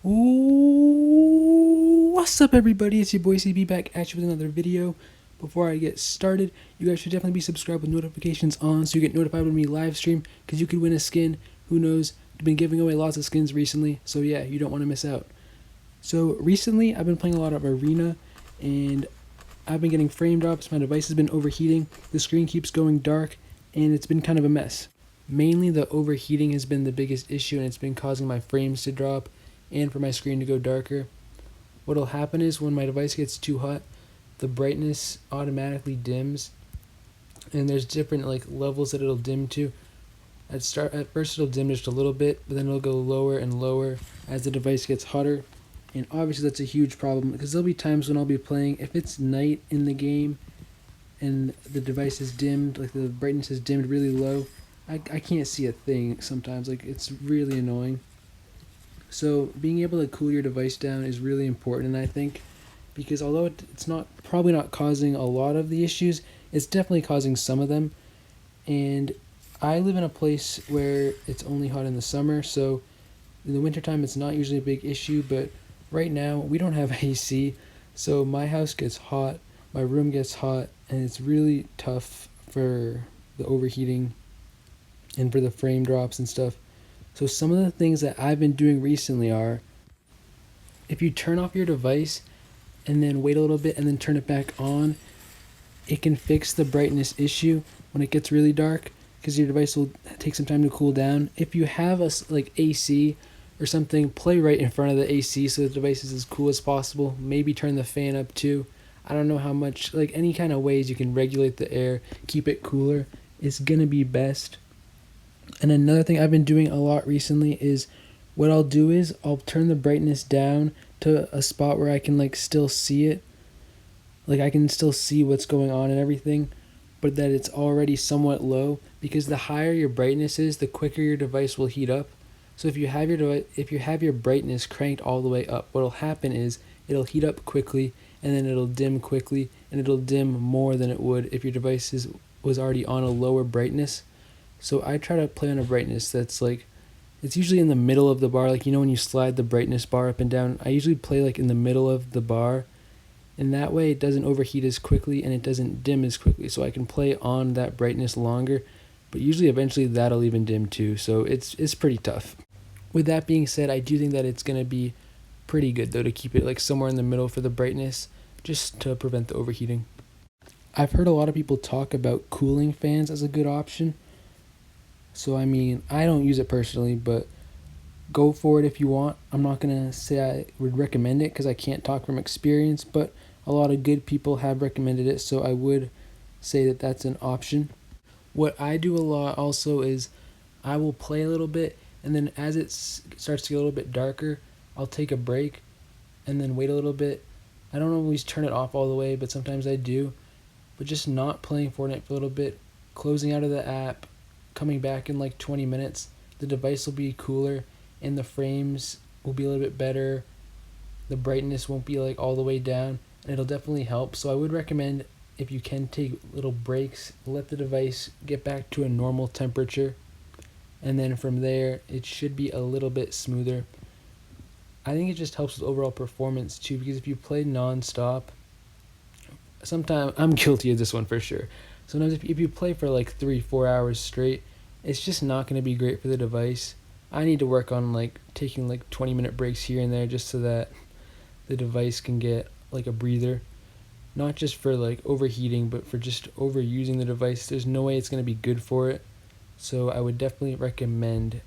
Ooh, what's up everybody, it's your boy CB back at you with another video. Before I get started, you guys should definitely be subscribed with notifications on so you get notified when we live stream, because you could win a skin. Who knows, I've been giving away lots of skins recently, so yeah, you don't want to miss out. So recently I've been playing a lot of Arena and I've been getting frame drops, my device has been overheating, the screen keeps going dark, and it's been kind of a mess. Mainly the overheating has been the biggest issue, and it's been causing my frames to drop and for my screen to go darker. What'll happen is when my device gets too hot, the brightness automatically dims, and there's different levels that it'll dim to. At first it'll dim just a little bit, but then it'll go lower and lower as the device gets hotter. And obviously that's a huge problem, because there'll be times when I'll be playing, if it's night in the game and the device is dimmed, like the brightness is dimmed really low, I can't see a thing sometimes. It's really annoying. So being able to cool your device down is really important, I think, because although it's probably not causing a lot of the issues, it's definitely causing some of them. And I live in a place where it's only hot in the summer, so in the wintertime it's not usually a big issue, but right now we don't have AC, so my house gets hot, my room gets hot, and it's really tough for the overheating and for the frame drops and stuff. So some of the things that I've been doing recently are, if you turn off your device and then wait a little bit and then turn it back on, it can fix the brightness issue when it gets really dark, because your device will take some time to cool down. If you have AC or something, play right in front of the AC so the device is as cool as possible. Maybe turn the fan up too. I don't know how much, any kind of ways you can regulate the air, keep it cooler, is gonna be best. And another thing I've been doing a lot recently is, what I'll do is I'll turn the brightness down to a spot where I can still see it. I can still see what's going on and everything, but that it's already somewhat low, because the higher your brightness is, the quicker your device will heat up. So if you have your brightness cranked all the way up, what'll happen is it'll heat up quickly, and then it'll dim quickly, and it'll dim more than it would if your device was already on a lower brightness. So I try to play on a brightness that's it's usually in the middle of the bar. When you slide the brightness bar up and down, I usually play in the middle of the bar, and that way it doesn't overheat as quickly and it doesn't dim as quickly, so I can play on that brightness longer. But usually eventually that'll even dim too, so it's pretty tough. With that being said, I do think that it's going to be pretty good though to keep it somewhere in the middle for the brightness, just to prevent the overheating. I've heard a lot of people talk about cooling fans as a good option. So I don't use it personally, but go for it if you want. I'm not going to say I would recommend it, because I can't talk from experience, but a lot of good people have recommended it, so I would say that that's an option. What I do a lot also is I will play a little bit, and then as it starts to get a little bit darker, I'll take a break and then wait a little bit. I don't always turn it off all the way, but sometimes I do. But just not playing Fortnite for a little bit, closing out of the app, coming back in 20 minutes, the device will be cooler and the frames will be a little bit better. The brightness won't be all the way down, and it'll definitely help. So I would recommend, if you can, take little breaks, let the device get back to a normal temperature, and then from there it should be a little bit smoother. I think it just helps with overall performance too, because if you play non-stop, sometimes I'm guilty of this one for sure. Sometimes if you play for 3-4 hours straight, it's just not going to be great for the device. I need to work on taking 20-minute breaks here and there, just so that the device can get a breather. Not just for overheating, but for just overusing the device. There's no way it's going to be good for it. So I would definitely recommend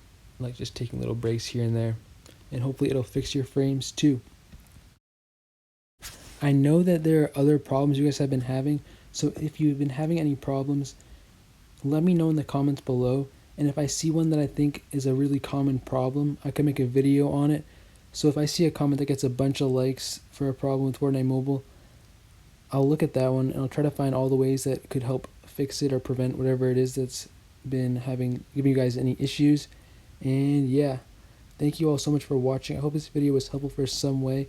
just taking little breaks here and there, and hopefully it'll fix your frames too. I know that there are other problems you guys have been having, so if you've been having any problems, let me know in the comments below, and if I see one that I think is a really common problem, I can make a video on it. So if I see a comment that gets a bunch of likes for a problem with Fortnite Mobile, I'll look at that one and I'll try to find all the ways that could help fix it or prevent whatever it is that's been giving you guys any issues. And yeah, thank you all so much for watching. I hope this video was helpful for some way.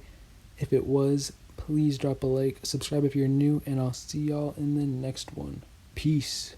If it was, please drop a like, subscribe if you're new, and I'll see y'all in the next one. Peace.